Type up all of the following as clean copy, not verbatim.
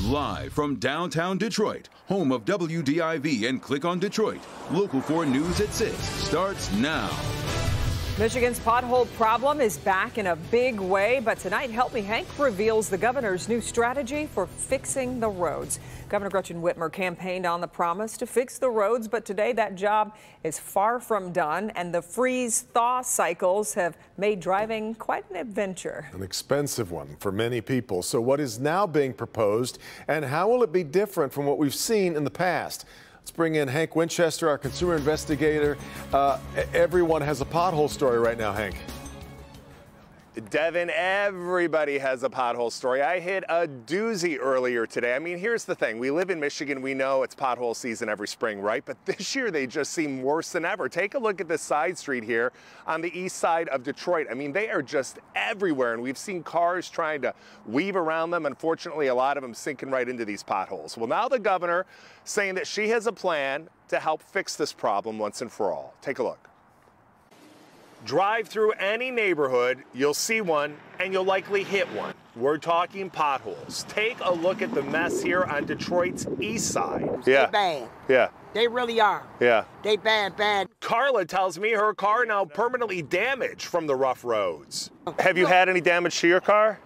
Live from downtown Detroit, home of WDIV and Click on Detroit, Local 4 News at 6 starts now. Michigan's pothole problem is back in a big way, but tonight Help Me Hank reveals the governor's new strategy for fixing the roads. Governor Gretchen Whitmer campaigned on the promise to fix the roads, but today that job is far from done, and the freeze-thaw cycles have made driving quite an adventure. An expensive one for many people. So what is now being proposed, and how will it be different from what we've seen in the past? Let's bring in Hank Winchester, our consumer investigator. Everyone has a pothole story right now, Hank. Devin, everybody has a pothole story. I hit a doozy earlier today. I mean, here's the thing. We live in Michigan. We know it's pothole season every spring, right? But this year, they just seem worse than ever. Take a look at this side street here on the east side of Detroit. I mean, they are just everywhere, and we've seen cars trying to weave around them. Unfortunately, a lot of them sinking right into these potholes. Well, now the governor saying that she has a plan to help fix this problem once and for all. Take a look. Drive through any neighborhood, you'll see one, and you'll likely hit one. We're talking potholes. Take a look at the mess here on Detroit's east side. Yeah. They bad. Yeah. They really are. Yeah. They bad. Carla tells me her car now permanently damaged from the rough roads. Have you had any damage to your car?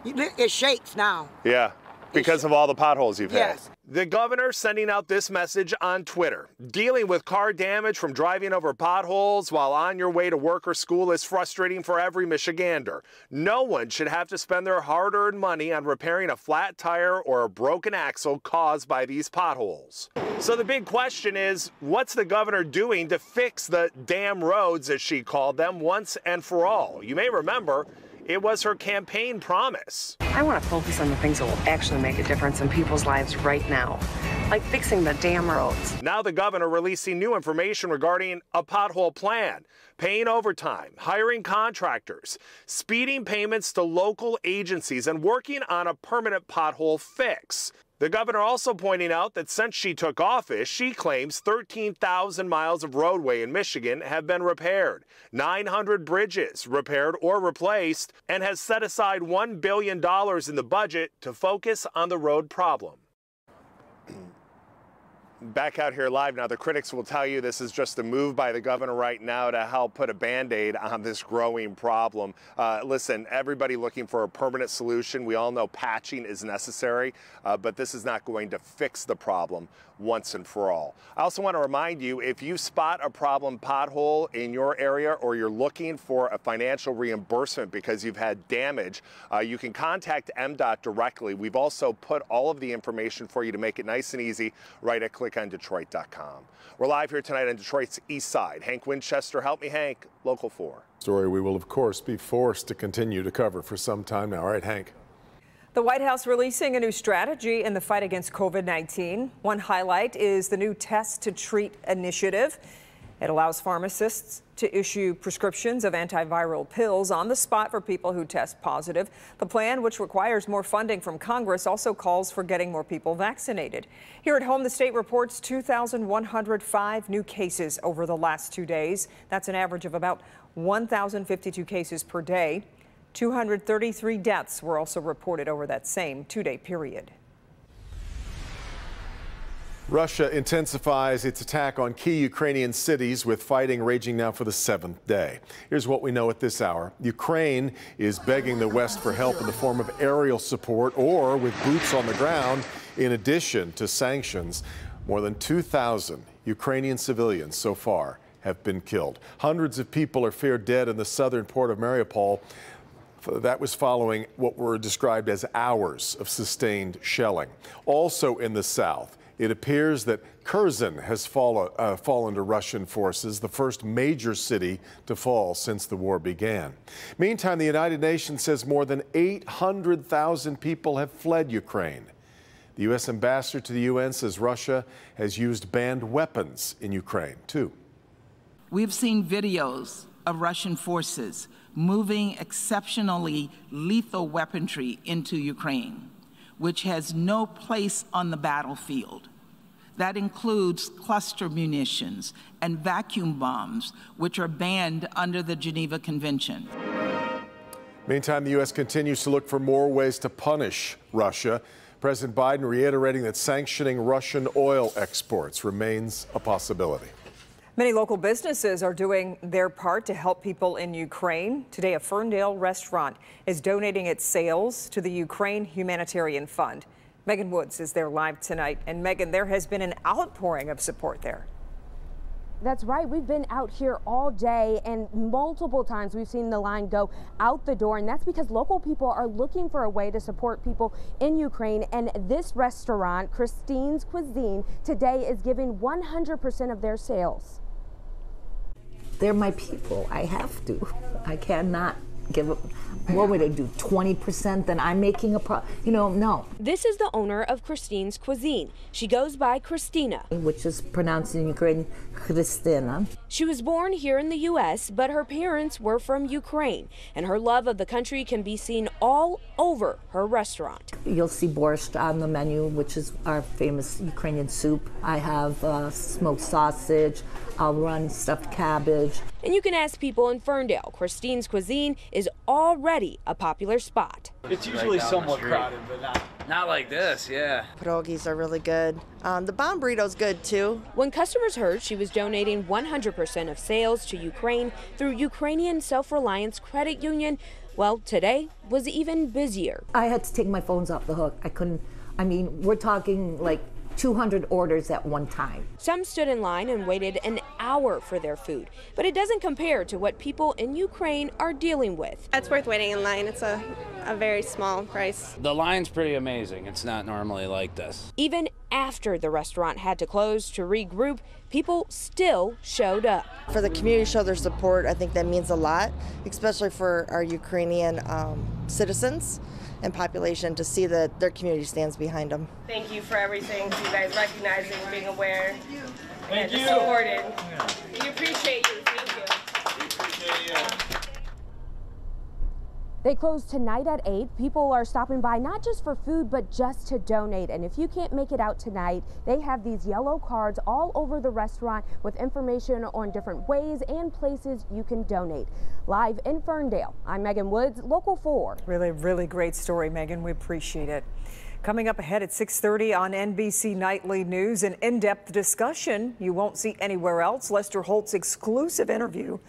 It shakes now. Yeah. Because of all the potholes you've had. Yes. The governor sending out this message on Twitter. Dealing with car damage from driving over potholes while on your way to work or school is frustrating for every Michigander. No one should have to spend their hard-earned money on repairing a flat tire or a broken axle caused by these potholes. So the big question is, what's the governor doing to fix the damn roads, as she called them, once and for all? You may remember, it was her campaign promise. I want to focus on the things that will actually make a difference in people's lives right now, like fixing the damn roads. Now the governor releasing new information regarding a pothole plan, paying overtime, hiring contractors, speeding payments to local agencies, and working on a permanent pothole fix. The governor also pointing out that since she took office, she claims 13,000 miles of roadway in Michigan have been repaired, 900 bridges repaired or replaced, and has set aside $1 billion in the budget to focus on the road problem. Back out here live now, the critics will tell you this is just a move by the governor right now to help put a Band-Aid on this growing problem. Listen, everybody looking for a permanent solution. We all know patching is necessary, but this is not going to fix the problem once and for all. I also want to remind you, if you spot a problem pothole in your area or you're looking for a financial reimbursement because you've had damage, you can contact MDOT directly. We've also put all of the information for you to make it nice and easy right at clickondetroit.com. We're live here tonight on Detroit's east side. Hank Winchester, Help Me Hank, Local 4. Story we will, of course, be forced to continue to cover for some time now. All right, Hank. The White House releasing a new strategy in the fight against COVID-19. One highlight is the new Test to Treat initiative. It allows pharmacists to issue prescriptions of antiviral pills on the spot for people who test positive. The plan, which requires more funding from Congress, also calls for getting more people vaccinated. Here at home, the state reports 2,105 new cases over the last 2 days. That's an average of about 1,052 cases per day. 233 deaths were also reported over that same 2-day period. Russia intensifies its attack on key Ukrainian cities, with fighting raging now for the 7th day. Here's what we know at this hour. Ukraine is begging the West for help in the form of aerial support or with boots on the ground, in addition to sanctions. More than 2,000 Ukrainian civilians so far have been killed. Hundreds of people are feared dead in the southern port of Mariupol. That was following what were described as hours of sustained shelling. Also in the south, it appears that Kherson has fallen to Russian forces, the first major city to fall since the war began. Meantime, the United Nations says more than 800,000 people have fled Ukraine. The U.S. ambassador to the UN says Russia has used banned weapons in Ukraine, too. We've seen videos of Russian forces moving exceptionally lethal weaponry into Ukraine, which has no place on the battlefield. That includes cluster munitions and vacuum bombs, which are banned under the Geneva Convention. Meantime, the U.S. continues to look for more ways to punish Russia. President Biden reiterating that sanctioning Russian oil exports remains a possibility. Many local businesses are doing their part to help people in Ukraine. Today, a Ferndale restaurant is donating its sales to the Ukraine Humanitarian Fund. Megan Woods is there live tonight. And Megan, there has been an outpouring of support there. That's right. We've been out here all day, and multiple times we've seen the line go out the door, and that's because local people are looking for a way to support people in Ukraine. And this restaurant, Christine's Cuisine, today is giving 100% of their sales. They're my people. I have to. I cannot give up. What would I do? 20%? Then I'm making a no. This is the owner of Christine's Cuisine. She goes by Christina, which is pronounced in Ukraine, Christina. She was born here in the U.S., but her parents were from Ukraine, and her love of the country can be seen all over her restaurant. You'll see borscht on the menu, which is our famous Ukrainian soup. I have smoked sausage. I'll run stuffed cabbage. And you can ask people in Ferndale. Christine's Cuisine is already a popular spot. It's usually somewhat crowded, but not like this, yeah. Pierogies are really good. The bomb burrito's good too. When customers heard she was donating 100% of sales to Ukraine through Ukrainian Self-Reliance Credit Union, well, today was even busier. I had to take my phones off the hook. I couldn't, we're talking like 200 orders at one time. Some stood in line and waited an hour for their food, but it doesn't compare to what people in Ukraine are dealing with. It's worth waiting in line. It's a very small price. The line's pretty amazing. It's not normally like this. Even after the restaurant had to close to regroup, people still showed up. For the community to show their support, I think that means a lot, especially for our Ukrainian citizens and population, to see that their community stands behind them. Thank you for everything. You guys recognizing, being aware, and supporting. We appreciate you. Thank you. We appreciate you. They close tonight at 8. People are stopping by not just for food, but just to donate. And if you can't make it out tonight, they have these yellow cards all over the restaurant with information on different ways and places you can donate. Live in Ferndale, I'm Megan Woods, Local 4. Really great story, Megan. We appreciate it. Coming up ahead at 6:30 on NBC Nightly News, an in-depth discussion you won't see anywhere else. Lester Holt's exclusive interview,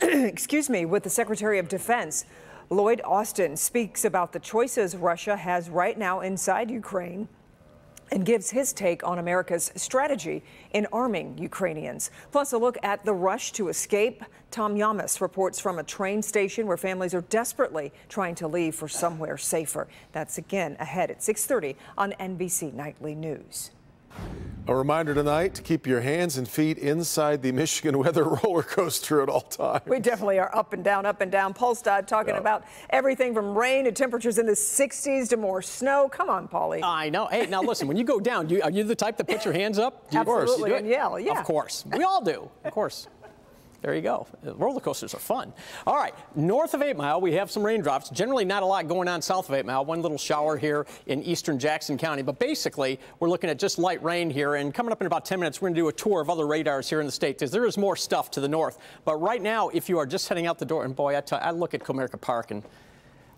with the Secretary of Defense. Lloyd Austin speaks about the choices Russia has right now inside Ukraine and gives his take on America's strategy in arming Ukrainians. Plus, a look at the rush to escape. Tom Yamas reports from a train station where families are desperately trying to leave for somewhere safer. That's again ahead at 6:30 on NBC Nightly News. A reminder tonight to keep your hands and feet inside the Michigan weather roller coaster at all times. We definitely are up and down, up and down. Paul Stodd talking about everything from rain to temperatures in the 60s to more snow. Come on, Paulie. I know. Hey, now listen, when you go down, are you the type that puts your hands up? Absolutely, and yell, yeah. Of course. We all do, of course. There you go. Roller coasters are fun. All right, north of 8 Mile, we have some raindrops. Generally not a lot going on south of 8 Mile. One little shower here in eastern Jackson County. But basically, we're looking at just light rain here. And coming up in about 10 minutes, we're going to do a tour of other radars here in the state, because there is more stuff to the north. But right now, if you are just heading out the door, and boy, I look at Comerica Park, and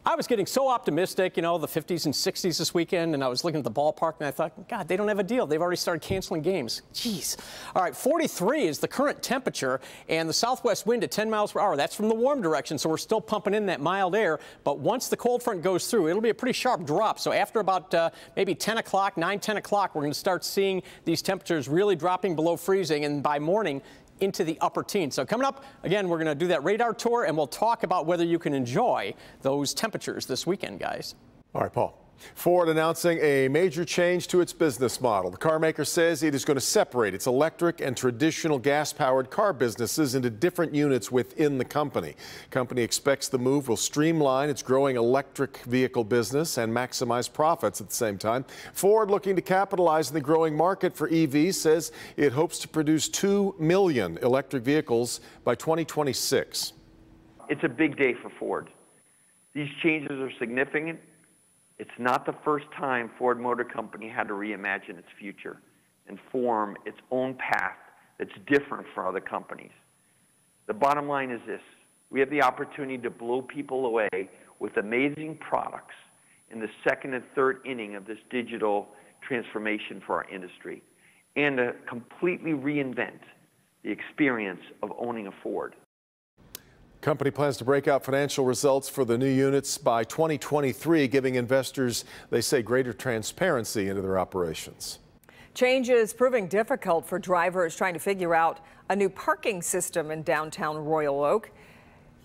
I was getting so optimistic, the 50s and 60s this weekend, and I was looking at the ballpark, and I thought, God, they don't have a deal. They've already started canceling games. Jeez. All right, 43 is the current temperature, and the southwest wind at 10 miles per hour. That's from the warm direction, so we're still pumping in that mild air. But once the cold front goes through, it'll be a pretty sharp drop. So after about maybe 10 o'clock, 10 o'clock, we're going to start seeing these temperatures really dropping below freezing, and by morning, into the upper teens. So coming up, again, we're going to do that radar tour, and we'll talk about whether you can enjoy those temperatures this weekend, guys. All right, Paul. Ford announcing a major change to its business model. The car maker says it is going to separate its electric and traditional gas-powered car businesses into different units within the company. The company expects the move will streamline its growing electric vehicle business and maximize profits at the same time. Ford, looking to capitalize on the growing market for EVs, says it hopes to produce 2 million electric vehicles by 2026. It's a big day for Ford. These changes are significant. It's not the first time Ford Motor Company had to reimagine its future and form its own path that's different from other companies. The bottom line is this: we have the opportunity to blow people away with amazing products in the second and third inning of this digital transformation for our industry, and to completely reinvent the experience of owning a Ford. Company plans to break out financial results for the new units by 2023, giving investors, they say, greater transparency into their operations. Change is proving difficult for drivers trying to figure out a new parking system in downtown Royal Oak.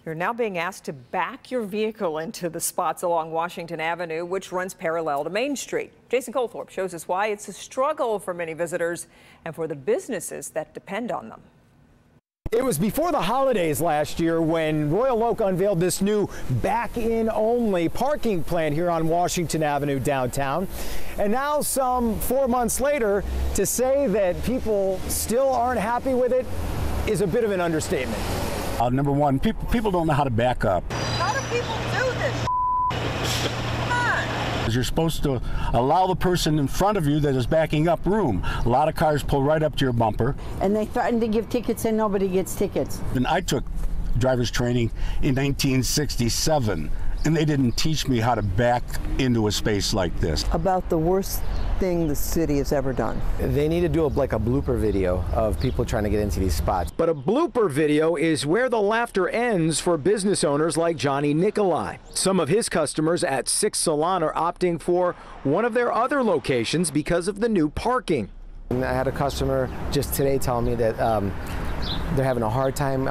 You're now being asked to back your vehicle into the spots along Washington Avenue, which runs parallel to Main Street. Jason Colthorpe shows us why it's a struggle for many visitors and for the businesses that depend on them. It was before the holidays last year when Royal Oak unveiled this new back-in only parking plan here on Washington Avenue downtown. And now, some 4 months later, to say that people still aren't happy with it is a bit of an understatement. Number one, people don't know how to back up. How do people do this? Come on. You're supposed to allow the person in front of you that is backing up room. A lot of cars pull right up to your bumper. And they threaten to give tickets and nobody gets tickets. And I took driver's training in 1967, and they didn't teach me how to back into a space like this. About the worst thing the city has ever done. They need to do like a blooper video of people trying to get into these spots. But a blooper video is where the laughter ends for business owners like Johnny Nikolai. Some of his customers at Six Salon are opting for one of their other locations because of the new parking. And I had a customer just today telling me that they're having a hard time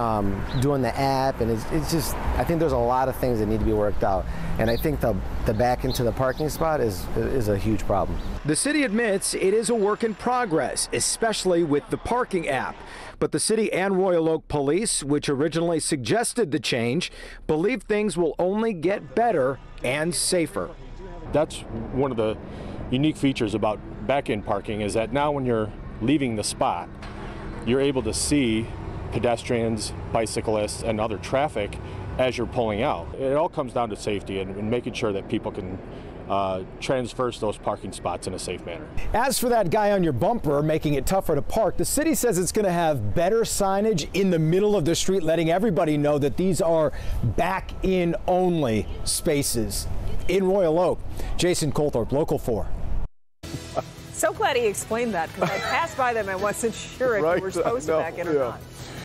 doing the app, and it's just, I think there's a lot of things that need to be worked out, and I think the back into the parking spot is a huge problem. The city admits it is a work in progress, especially with the parking app, but the city and Royal Oak Police, which originally suggested the change, believe things will only get better and safer. That's one of the unique features about back-end parking, is that now when you're leaving the spot, you're able to see pedestrians, bicyclists, and other traffic as you're pulling out. It all comes down to safety and making sure that people can transverse those parking spots in a safe manner. As for that guy on your bumper making it tougher to park, the city says it's going to have better signage in the middle of the street, letting everybody know that these are back-in only spaces. In Royal Oak, Jason Colthorpe, Local 4. So glad he explained that, because I passed by them and wasn't sure if you were supposed to back in or not.